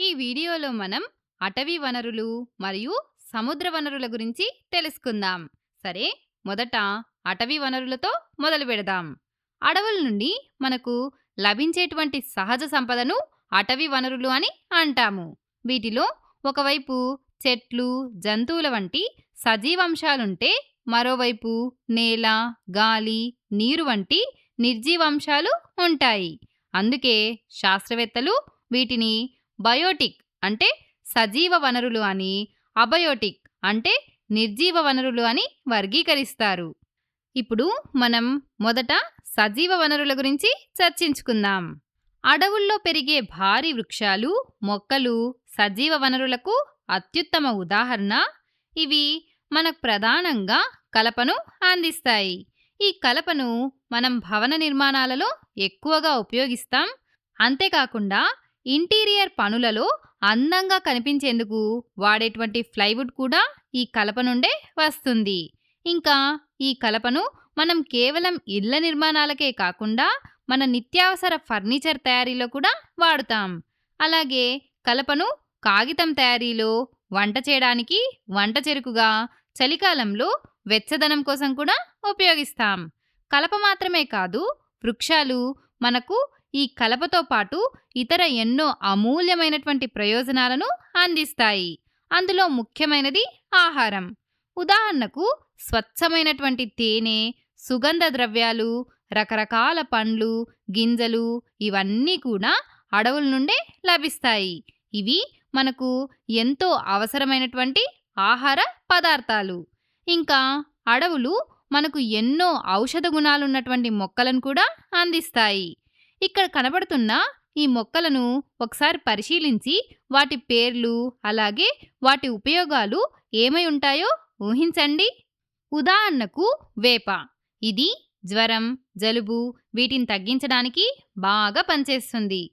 ఈ వీడియోలో మనం అటవీ వనరులు మరియు సముద్ర వనరుల గురించి తెలుసుకుందాం. సరే, మొదట అటవీ వనరులతో మొదలు పెడదాం. అడవుల నుండి మనకు లభించేటువంటి సహజ సంపదను అటవీ వనరులు అని అంటాము. వీటిలో ఒకవైపు చెట్లు, జంతువుల వంటి సజీవాంశాలుంటే మరోవైపు నేల, గాలి, నీరు వంటి నిర్జీవాంశాలు ఉంటాయి. అందుకే శాస్త్రవేత్తలు వీటిని బయోటిక్ అంటే సజీవ వనరులు అని, అబయోటిక్ అంటే నిర్జీవ వనరులు అని వర్గీకరిస్తారు. ఇప్పుడు మనం మొదట సజీవ వనరుల గురించి చర్చించుకుందాం. అడవుల్లో పెరిగే భారీ వృక్షాలు, మొక్కలు సజీవ వనరులకు అత్యుత్తమ ఉదాహరణ. ఇవి మనకు ప్రధానంగా కలపను అందిస్తాయి. ఈ కలపను మనం భవన నిర్మాణాలలో ఎక్కువగా ఉపయోగిస్తాం. అంతేకాకుండా ఇంటీరియర్ పనులలో అందంగా కనిపించేందుకు వాడేటువంటి ప్లైవుడ్ కూడా ఈ కలప నుండే వస్తుంది. ఇంకా ఈ కలపను మనం కేవలం ఇళ్ల నిర్మాణాలకే కాకుండా మన నిత్యావసర ఫర్నిచర్ తయారీలో కూడా వాడుతాం. అలాగే కలపను కాగితం తయారీలో, వంట చేయడానికి, వంట చెరుకుగా, చలికాలంలో వెచ్చదనం కోసం కూడా ఉపయోగిస్తాం. కలప మాత్రమే కాదు, వృక్షాలు మనకు ఈ కలపతో పాటు ఇతర ఎన్నో అమూల్యమైనటువంటి ప్రయోజనాలను అందిస్తాయి. అందులో ముఖ్యమైనది ఆహారం. ఉదాహరణకు స్వచ్ఛమైనటువంటి తేనె, సుగంధ ద్రవ్యాలు, రకరకాల పండ్లు, గింజలు ఇవన్నీ కూడా అడవుల నుండే లభిస్తాయి. ఇవి మనకు ఎంతో అవసరమైనటువంటి ఆహార పదార్థాలు. ఇంకా అడవులు మనకు ఎన్నో ఔషధ గుణాలున్నటువంటి మొక్కలను కూడా అందిస్తాయి. ఇక్కడ కనబడుతున్న ఈ మొక్కలను ఒకసారి పరిశీలించి వాటి పేర్లు, అలాగే వాటి ఉపయోగాలు ఏమై ఉంటాయో ఊహించండి. ఉదాహరణకు వేప. ఇది జ్వరం, జలుబు వీటిని తగ్గించడానికి బాగా పనిచేస్తుంది.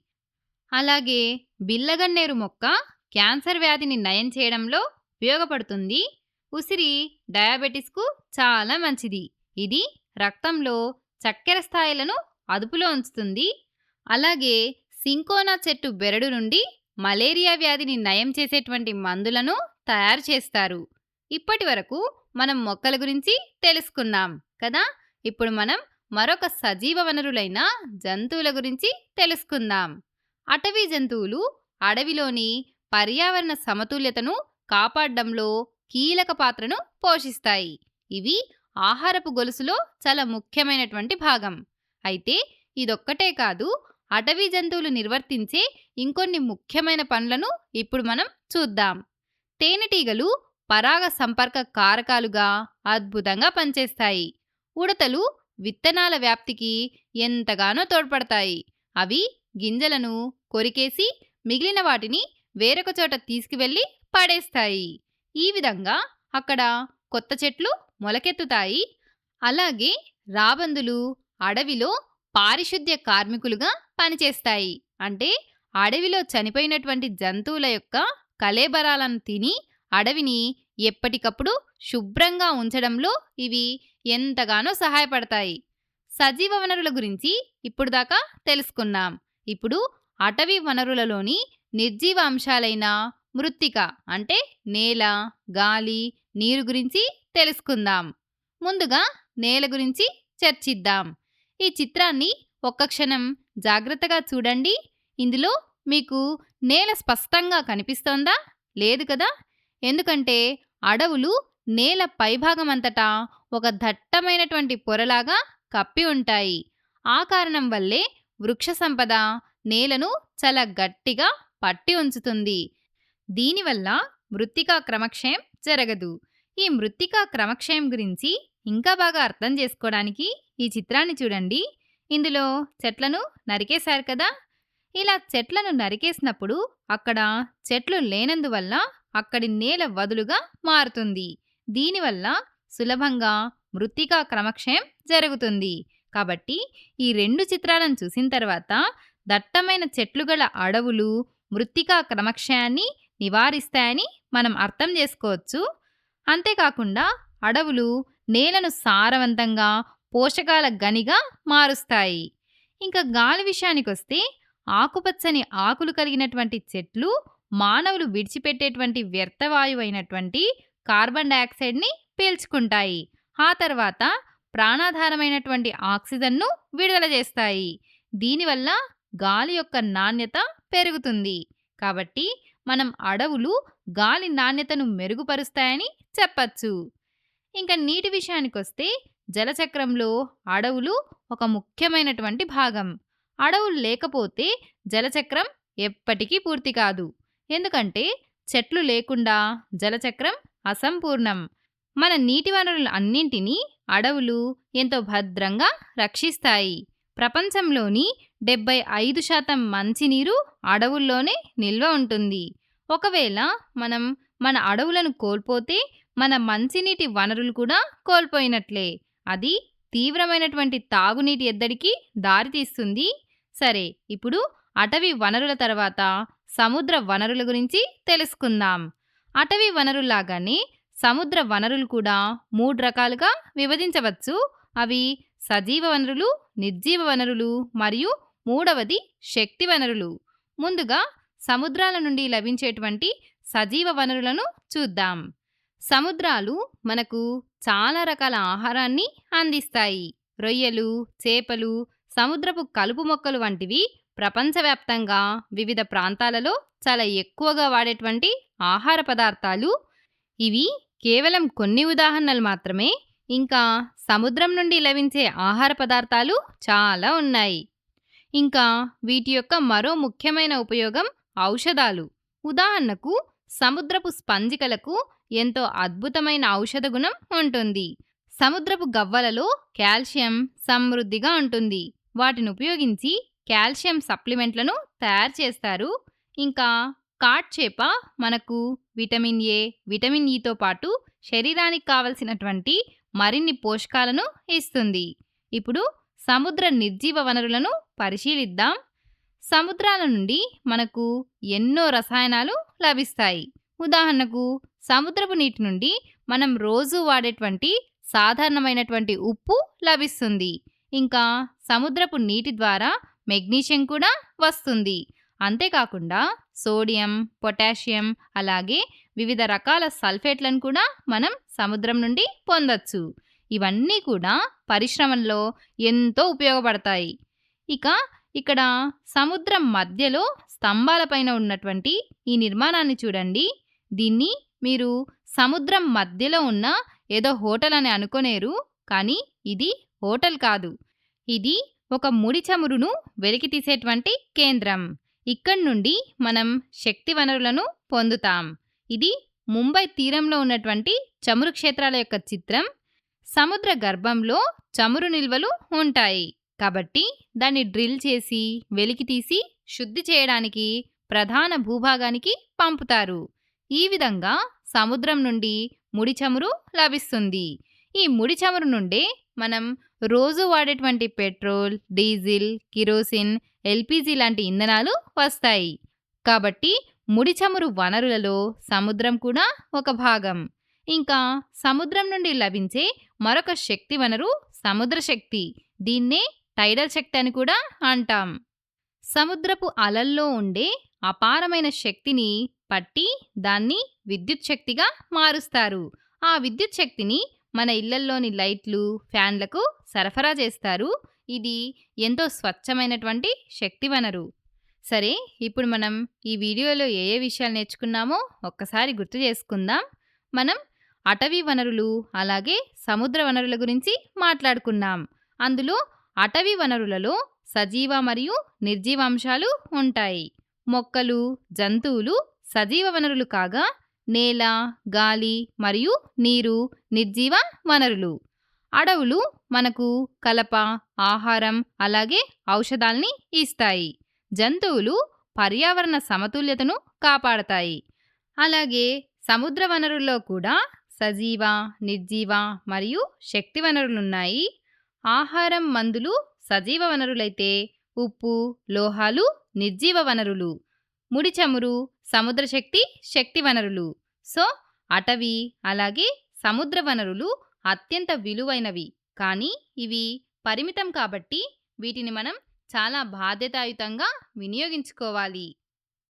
అలాగే బిల్లగన్నేరు మొక్క క్యాన్సర్ వ్యాధిని నయం చేయడంలో ఉపయోగపడుతుంది. ఉసిరి డయాబెటిస్కు చాలా మంచిది. ఇది రక్తంలో చక్కెర స్థాయిలను అదుపులో ఉంచుతుంది. అలాగే సింకోనా చెట్టు బెరడు నుండి మలేరియా వ్యాధిని నయం చేసేటువంటి మందులను తయారు చేస్తారు. ఇప్పటి వరకు మనం మొక్కల గురించి తెలుసుకున్నాం కదా. ఇప్పుడు మనం మరొక సజీవ వనరులైన జంతువుల గురించి తెలుసుకుందాం. అటవీ జంతువులు అడవిలోని పర్యావరణ సమతుల్యతను కాపాడడంలో కీలక పాత్రను పోషిస్తాయి. ఇవి ఆహారపు గొలుసులో చాలా ముఖ్యమైనటువంటి భాగం. అయితే ఇదొక్కటే కాదు, అటవీ జంతువులు నిర్వర్తించే ఇంకొన్ని ముఖ్యమైన పనులను ఇప్పుడు మనం చూద్దాం. తేనెటీగలు పరాగ సంపర్క కారకాలుగా అద్భుతంగా పనిచేస్తాయి. ఉడతలు విత్తనాల వ్యాప్తికి ఎంతగానో తోడ్పడతాయి. అవి గింజలను కొరికేసి మిగిలిన వాటిని వేరొక చోట తీసుకువెళ్ళి పడేస్తాయి. ఈ విధంగా అక్కడ కొత్త చెట్లు మొలకెత్తుతాయి. అలాగే రాబందులు అడవిలో పారిశుద్ధ్య కార్మికులుగా పనిచేస్తాయి. అంటే అడవిలో చనిపోయినటువంటి జంతువుల యొక్క కళేబరాలను తిని అడవిని ఎప్పటికప్పుడు శుభ్రంగా ఉంచడంలో ఇవి ఎంతగానో సహాయపడతాయి. సజీవ వనరుల గురించి ఇప్పుడు దాకా తెలుసుకున్నాం. ఇప్పుడు అటవీ వనరులలోని నిర్జీవ అంశాలైన మృత్తిక అంటే నేల, గాలి, నీరు గురించి తెలుసుకుందాం. ముందుగా నేల గురించి చర్చిద్దాం. ఈ చిత్రాన్ని ఒక్క క్షణం జాగ్రత్తగా చూడండి. ఇందులో మీకు నేల స్పష్టంగా కనిపిస్తోందా? లేదు కదా. ఎందుకంటే అడవులు నేల పైభాగం అంతటా ఒక దట్టమైనటువంటి పొరలాగా కప్పి ఉంటాయి. ఆ కారణం వల్లే వృక్ష సంపద నేలను చాలా గట్టిగా పట్టి ఉంచుతుంది. దీనివల్ల మృత్తికా క్రమక్షయం జరగదు. ఈ మృత్తికా క్రమక్షయం గురించి ఇంకా బాగా అర్థం చేసుకోవడానికి ఈ చిత్రాన్ని చూడండి. ఇందులో చెట్లను నరికేశారు కదా. ఇలా చెట్లను నరికేసినప్పుడు అక్కడ చెట్లు లేనందువల్ల అక్కడి నేల వదులుగా మారుతుంది. దీనివల్ల సులభంగా మృత్తికా క్రమక్షయం జరుగుతుంది. కాబట్టి ఈ రెండు చిత్రాలను చూసిన తర్వాత దట్టమైన చెట్లు గల అడవులు మృత్తికా క్రమక్షయాన్ని నివారిస్తాయని మనం అర్థం చేసుకోవచ్చు. అంతేకాకుండా అడవులు నేలను సారవంతంగా, పోషకాల గనిగా మారుస్తాయి. ఇంకా గాలి విషయానికొస్తే ఆకుపచ్చని ఆకులు కలిగినటువంటి చెట్లు మానవులు విడిచిపెట్టేటువంటి వ్యర్థ వాయువు అయినటువంటి కార్బన్ డయాక్సైడ్ని పీల్చుకుంటాయి. ఆ తర్వాత ప్రాణాధారమైనటువంటి ఆక్సిజన్ను విడుదల చేస్తాయి. దీనివల్ల గాలి యొక్క నాణ్యత పెరుగుతుంది. కాబట్టి మనం అడవులు గాలి నాణ్యతను మెరుగుపరుస్తాయని చెప్పచ్చు. ఇంకా నీటి విషయానికొస్తే జలచక్రంలో అడవులు ఒక ముఖ్యమైనటువంటి భాగం. అడవులు లేకపోతే జలచక్రం ఎప్పటికీ పూర్తి కాదు. ఎందుకంటే చెట్లు లేకుండా జలచక్రం అసంపూర్ణం. మన నీటి వనరులు అన్నింటినీ అడవులు ఎంతో భద్రంగా రక్షిస్తాయి. ప్రపంచంలోని 75% మంచినీరు అడవుల్లోనే నిల్వ ఉంటుంది. ఒకవేళ మనం మన అడవులను కోల్పోతే మన మంచినీటి వనరులు కూడా కోల్పోయినట్లే. అది తీవ్రమైనటువంటి తాగునీటి ఎద్దడికి దారితీస్తుంది. సరే, ఇప్పుడు అటవీ వనరుల తర్వాత సముద్ర వనరుల గురించి తెలుసుకుందాం. అటవీ వనరుల్లాగానే సముద్ర వనరులు కూడా 3 రకాలుగా విభజించవచ్చు. అవి సజీవ వనరులు, నిర్జీవ వనరులు మరియు మూడవది శక్తి వనరులు. ముందుగా సముద్రాల నుండి లభించేటువంటి సజీవ వనరులను చూద్దాం. సముద్రాలు మనకు చాలా రకాల ఆహారాన్ని అందిస్తాయి. రొయ్యలు, చేపలు, సముద్రపు కలుపు మొక్కలు వంటివి ప్రపంచవ్యాప్తంగా వివిధ ప్రాంతాలలో చాలా ఎక్కువగా వాడేటువంటి ఆహార పదార్థాలు. ఇవి కేవలం కొన్ని ఉదాహరణలు మాత్రమే. ఇంకా సముద్రం నుండి లభించే ఆహార పదార్థాలు చాలా ఉన్నాయి. ఇంకా వీటి యొక్క మరో ముఖ్యమైన ఉపయోగం ఔషధాలు. ఉదాహరణకు సముద్రపు స్పంజికలకు ఎంతో అద్భుతమైన ఔషధ గుణం ఉంటుంది. సముద్రపు గవ్వలలో కాల్షియం సమృద్ధిగా ఉంటుంది. వాటిని ఉపయోగించి కాల్షియం సప్లిమెంట్లను తయారు చేస్తారు. ఇంకా కాట్ చేప మనకు విటమిన్ ఏ, విటమిన్ ఈతో పాటు శరీరానికి కావలసినటువంటి మరిన్ని పోషకాలను ఇస్తుంది. ఇప్పుడు సముద్ర నిర్జీవ వనరులను పరిశీలిద్దాం. సముద్రాల నుండి మనకు ఎన్నో రసాయనాలు లభిస్తాయి. ఉదాహరణకు సముద్రపు నీటి నుండి మనం రోజు వాడేటువంటి సాధారణమైనటువంటి ఉప్పు లభిస్తుంది. ఇంకా సముద్రపు నీటి ద్వారా మెగ్నీషియం కూడా వస్తుంది. అంతేకాకుండా సోడియం, పొటాషియం, అలాగే వివిధ రకాల సల్ఫేట్లను కూడా మనం సముద్రం నుండి పొందొచ్చు. ఇవన్నీ కూడా పరిశ్రమల్లో ఎంతో ఉపయోగపడతాయి. ఇక ఇక్కడ సముద్రం మధ్యలో స్తంభాలపైన ఉన్నటువంటి ఈ నిర్మాణాన్ని చూడండి. దీన్ని మీరు సముద్రం మధ్యలో ఉన్న ఏదో హోటల్ అని అనుకోనేరు. కానీ ఇది హోటల్ కాదు. ఇది ఒక ముడి చమురును వెలికి తీసేటువంటి కేంద్రం. ఇక్కడి నుండి మనం శక్తి వనరులను పొందుతాం. ఇది ముంబై తీరంలో ఉన్నటువంటి చమురు క్షేత్రాల యొక్క చిత్రం. సముద్ర గర్భంలో చమురు నిల్వలు ఉంటాయి. కాబట్టి దాన్ని డ్రిల్ చేసి వెలికి తీసి శుద్ధి చేయడానికి ప్రధాన భూభాగానికి పంపుతారు. ఈ విధంగా సముద్రం నుండి ముడి చమురు లభిస్తుంది. ఈ ముడి చమురు నుండే మనం రోజు వాడేటువంటి పెట్రోల్, డీజిల్, కిరోసిన్, ఎల్పిజి లాంటి ఇంధనాలు వస్తాయి. కాబట్టి ముడి చమురు వనరులలో సముద్రం కూడా ఒక భాగం. ఇంకా సముద్రం నుండి లభించే మరొక శక్తి వనరు సముద్ర శక్తి. దీన్నే టైడల్ శక్తి అని కూడా అంటాం. సముద్రపు అలల్లో ఉండే అపారమైన శక్తిని పట్టి దాన్ని విద్యుత్ శక్తిగా మారుస్తారు. ఆ విద్యుత్ శక్తిని మన ఇళ్లల్లోని లైట్లు, ఫ్యాన్లకు సరఫరా చేస్తారు. ఇది ఎంతో స్వచ్ఛమైనటువంటి శక్తి వనరు. సరే, ఇప్పుడు మనం ఈ వీడియోలో ఏ ఏ విషయాలు నేర్చుకున్నామో ఒక్కసారి గుర్తు చేసుకుందాం. మనం అటవీ వనరులు అలాగే సముద్ర వనరుల గురించి మాట్లాడుకున్నాం. అందులో అటవీ వనరులలో సజీవ మరియు నిర్జీవ అంశాలు ఉంటాయి. మొక్కలు, జంతువులు సజీవ వనరులు కాగా నేల, గాలి మరియు నీరు నిర్జీవ వనరులు. అడవులు మనకు కలప, ఆహారం అలాగే ఔషధాల్ని ఇస్తాయి. జంతువులు పర్యావరణ సమతుల్యతను కాపాడతాయి. అలాగే సముద్ర వనరుల్లో కూడా సజీవ, నిర్జీవ మరియు శక్తి వనరులున్నాయి. ఆహారం, మందులు సజీవ వనరులైతే ఉప్పు, లోహాలు నిర్జీవ వనరులు. ముడి చమురు, సముద్ర శక్తి శక్తి వనరులు. సో అటవీ అలాగే సముద్ర వనరులు అత్యంత విలువైనవి. కానీ ఇవి పరిమితం కాబట్టి వీటిని మనం చాలా బాధ్యతాయుతంగా వినియోగించుకోవాలి.